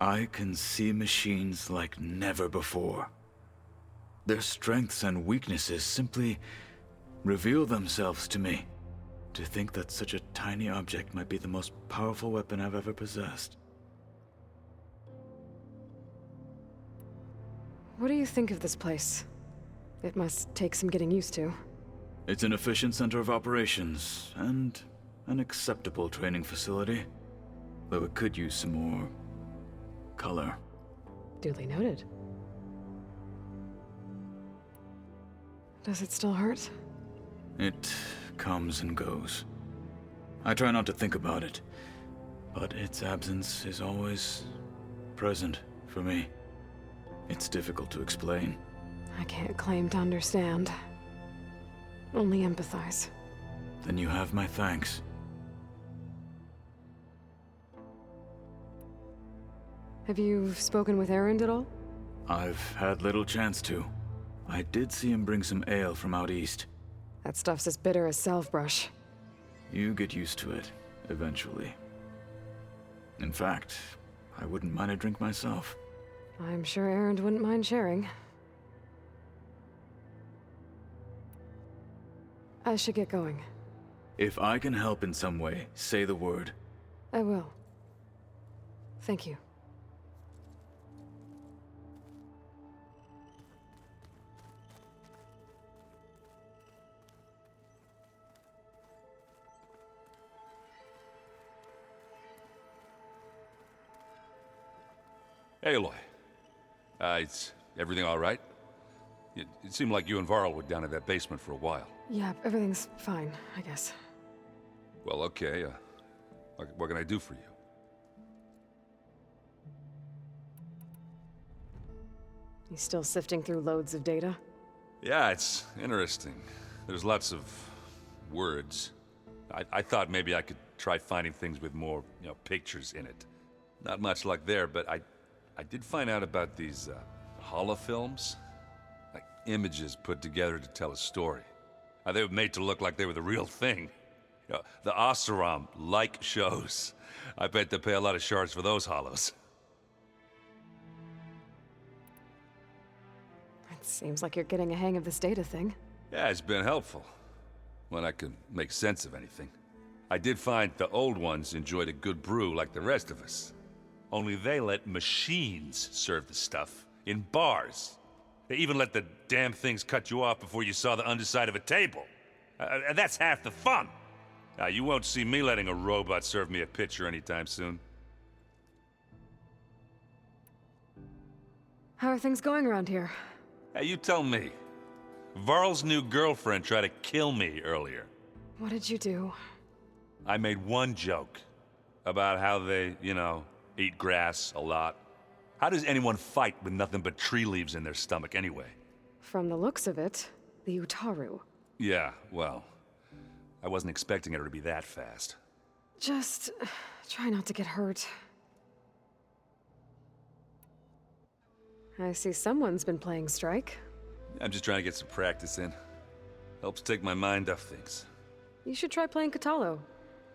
I can see machines like never before. Their strengths and weaknesses simply reveal themselves to me. To think that such a tiny object might be the most powerful weapon I've ever possessed. What do you think of this place? It must take some getting used to. It's an efficient center of operations, and an acceptable training facility. Though it could use some more color. Duly noted. Does it still hurt? It comes and goes. I try not to think about it, but its absence is always present for me. It's difficult to explain. I can't claim to understand. Only empathize. Then you have my thanks. Have you spoken with Erend at all? I've had little chance to. I did see him bring some ale from out east. That stuff's as bitter as salve-brush. You get used to it, eventually. In fact, I wouldn't mind a drink myself. I'm sure Erend wouldn't mind sharing. I should get going. If I can help in some way, say the word. I will. Thank you. Hey, Aloy. Is everything all right? It seemed like you and Varl were down in that basement for a while. Yeah, everything's fine, I guess. Well, okay. What can I do for you? You still sifting through loads of data? Yeah, it's interesting. There's lots of words. I thought maybe I could try finding things with more, pictures in it. Not much luck there, but I did find out about these holofilms. Like images put together to tell a story. They were made to look like they were the real thing. You know, the Oseram like shows. I bet they pay a lot of shards for those hollows. It seems like you're getting a hang of this data thing. Yeah, it's been helpful. When I could make sense of anything. I did find the old ones enjoyed a good brew like the rest of us. Only they let machines serve the stuff in bars. They even let the damn things cut you off before you saw the underside of a table. That's half the fun. You won't see me letting a robot serve me a pitcher anytime soon. How are things going around here? You tell me. Varl's new girlfriend tried to kill me earlier. What did you do? I made one joke about how they, you know, eat grass a lot. How does anyone fight with nothing but tree leaves in their stomach anyway? From the looks of it, the Utaru. Yeah, well, I wasn't expecting her to be that fast. Just try not to get hurt. I see someone's been playing Strike. I'm just trying to get some practice in. Helps take my mind off things. You should try playing Katalo.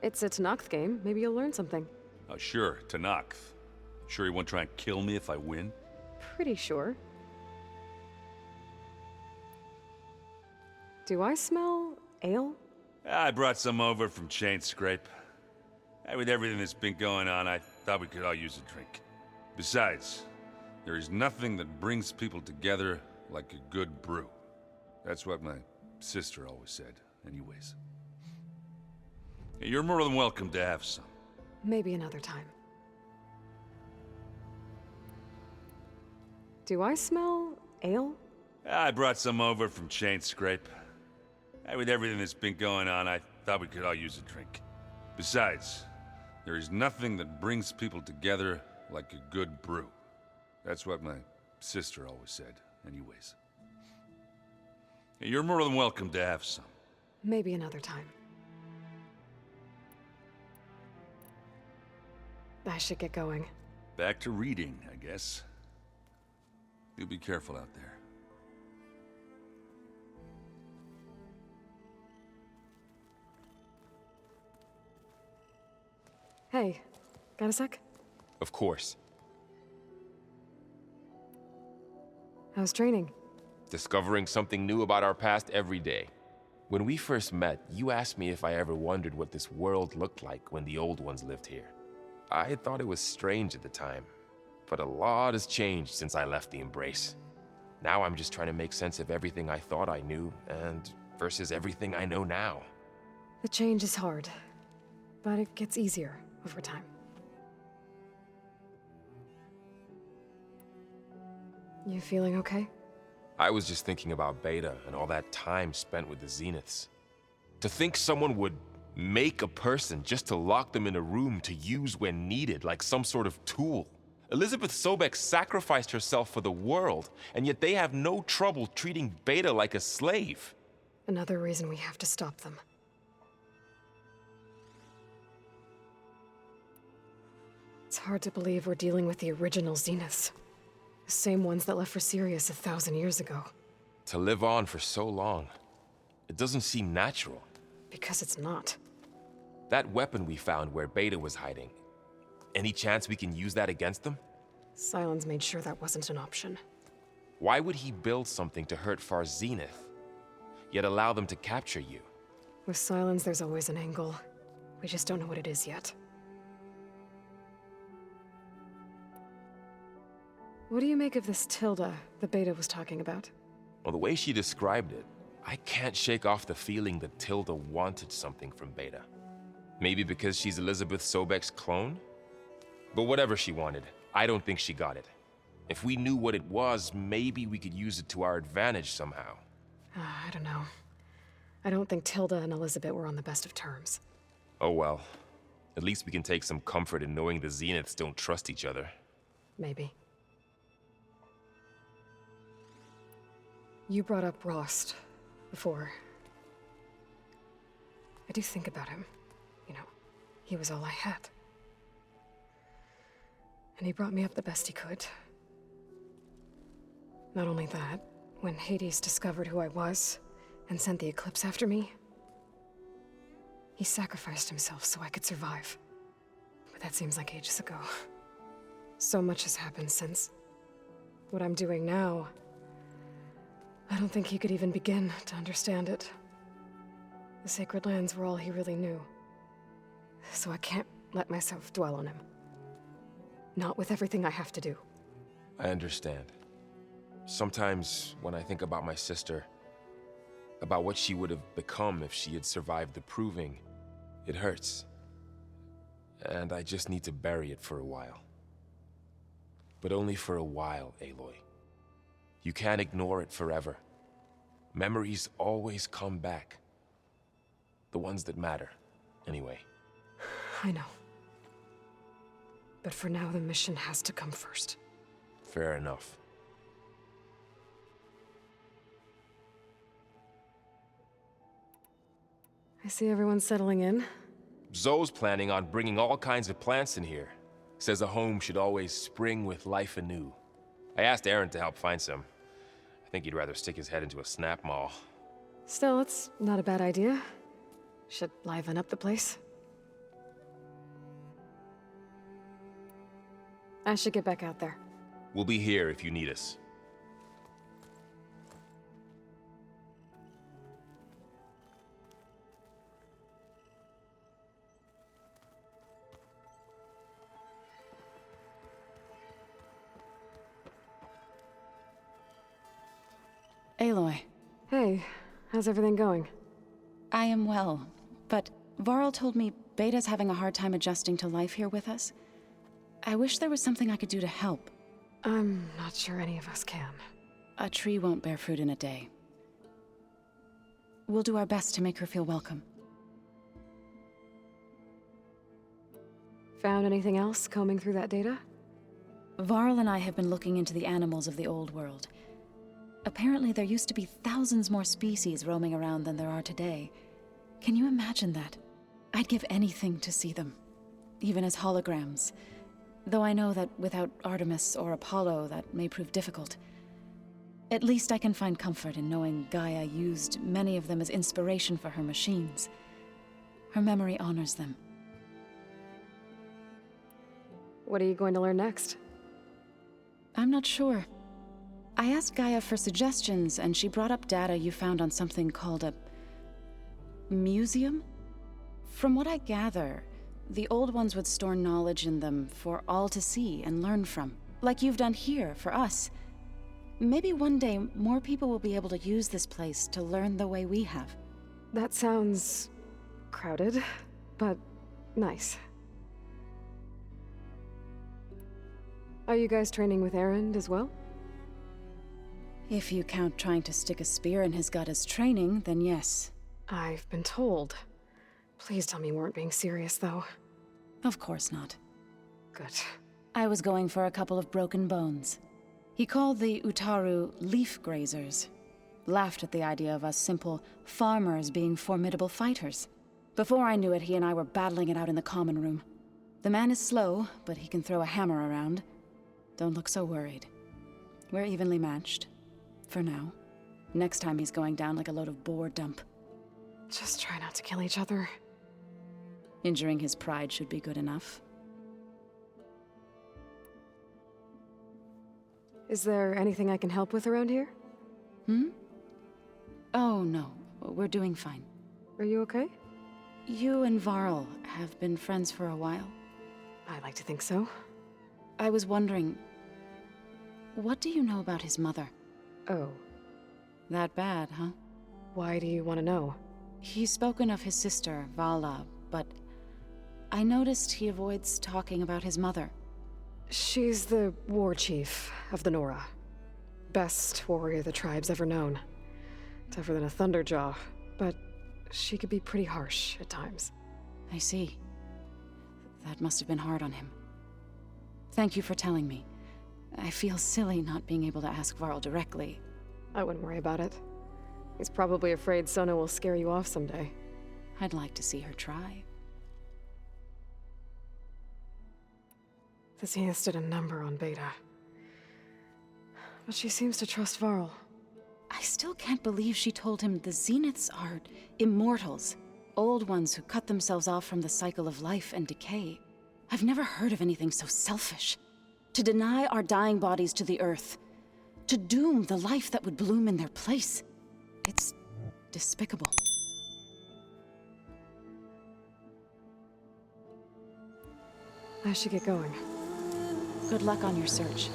It's a Tanakh game. Maybe you'll learn something. Oh, sure, Tanakh. Sure he won't try and kill me if I win? Pretty sure. Do I smell ale? I brought some over from Chain Scrape. With everything that's been going on, I thought we could all use a drink. Besides, there is nothing that brings people together like a good brew. That's what my sister always said, anyways. You're more than welcome to have some. Maybe another time. Do I smell ale? I brought some over from Chain Scrape. With everything that's been going on, I thought we could all use a drink. Besides, there is nothing that brings people together like a good brew. That's what my sister always said, anyways. You're more than welcome to have some. Maybe another time. I should get going. Back to reading, I guess. You be careful out there. Hey, got a sec? Of course. How's training? Discovering something new about our past every day. When we first met, you asked me if I ever wondered what this world looked like when the old ones lived here. I thought it was strange at the time, but a lot has changed since I left the Embrace. Now I'm just trying to make sense of everything I thought I knew and versus everything I know now. The change is hard, but it gets easier over time. You feeling okay? I was just thinking about Beta and all that time spent with the Zeniths. To think someone would make a person just to lock them in a room to use when needed, like some sort of tool. Elizabeth Sobek sacrificed herself for the world, and yet they have no trouble treating Beta like a slave. Another reason we have to stop them. It's hard to believe we're dealing with the original Zeniths. The same ones that left for Sirius 1,000 years ago. To live on for so long, it doesn't seem natural. Because it's not. That weapon we found where Beta was hiding, any chance we can use that against them? Sylens made sure that wasn't an option. Why would he build something to hurt Far's Zenith, yet allow them to capture you? With Sylens, there's always an angle. We just don't know what it is yet. What do you make of this Tilda the Beta was talking about? Well, the way she described it, I can't shake off the feeling that Tilda wanted something from Beta. Maybe because she's Elizabeth Sobek's clone? But whatever she wanted, I don't think she got it. If we knew what it was, maybe we could use it to our advantage somehow. I don't know. I don't think Tilda and Elizabeth were on the best of terms. Oh well. At least we can take some comfort in knowing the Zeniths don't trust each other. Maybe. You brought up Rost before. I do think about him. You know, he was all I had. And he brought me up the best he could. Not only that, When Hades discovered who I was and sent the eclipse after me, he sacrificed himself so I could survive. But that seems like ages ago. So much has happened since. What I'm doing now, I don't think he could even begin to understand it. The sacred lands were all he really knew. So I can't let myself dwell on him. Not with everything I have to do. I understand. Sometimes when I think about my sister, about what she would have become if she had survived the proving, it hurts. And I just need to bury it for a while. But only for a while, Aloy. You can't ignore it forever. Memories always come back. The ones that matter, anyway. I know. But for now, the mission has to come first. Fair enough. I see everyone's settling in. Zoe's planning on bringing all kinds of plants in here. Says a home should always spring with life anew. I asked Aaron to help find some. I think he'd rather stick his head into a snap mall. Still, it's not a bad idea. Should liven up the place. I should get back out there. We'll be here if you need us. Aloy. Hey, how's everything going? I am well, but Varl told me Beta's having a hard time adjusting to life here with us. I wish there was something I could do to help. I'm not sure any of us can. A tree won't bear fruit in a day. We'll do our best to make her feel welcome. Found anything else combing through that data? Varl and I have been looking into the animals of the old world. Apparently there used to be thousands more species roaming around than there are today. Can you imagine that? I'd give anything to see them, even as holograms. Though I know that without Artemis or Apollo, that may prove difficult. At least I can find comfort in knowing Gaia used many of them as inspiration for her machines. Her memory honors them. What are you going to learn next? I'm not sure. I asked Gaia for suggestions, and she brought up data you found on something called a museum? From what I gather, the old ones would store knowledge in them for all to see and learn from, like you've done here for us. Maybe one day more people will be able to use this place to learn the way we have. That sounds crowded, but nice. Are you guys training with Aaron as well? If you count trying to stick a spear in his gut as training, then yes. I've been told. Please tell me you weren't being serious, though. Of course not. Good. I was going for a couple of broken bones. He called the Utaru leaf grazers. Laughed at the idea of us simple farmers being formidable fighters. Before I knew it, he and I were battling it out in the common room. The man is slow, but he can throw a hammer around. Don't look so worried. We're evenly matched. For now. Next time he's going down like a load of boar dump. Just try not to kill each other. Injuring his pride should be good enough. Is there anything I can help with around here? Oh, no. We're doing fine. Are you okay? You and Varl have been friends for a while. I like to think so. I was wondering, what do you know about his mother? Oh. That bad, huh? Why do you want to know? He's spoken of his sister, Vala, but I noticed he avoids talking about his mother. She's the war chief of the Nora. Best warrior the tribe's ever known. Tougher than a thunderjaw, but she could be pretty harsh at times. I see. That must have been hard on him. Thank you for telling me. I feel silly not being able to ask Varl directly. I wouldn't worry about it. He's probably afraid Sona will scare you off someday. I'd like to see her try. Thesina stood a number on Beta. But she seems to trust Varl. I still can't believe she told him the Zeniths are immortals. Old ones who cut themselves off from the cycle of life and decay. I've never heard of anything so selfish. To deny our dying bodies to the earth. To doom the life that would bloom in their place. It's despicable. I should get going. Good luck on your search.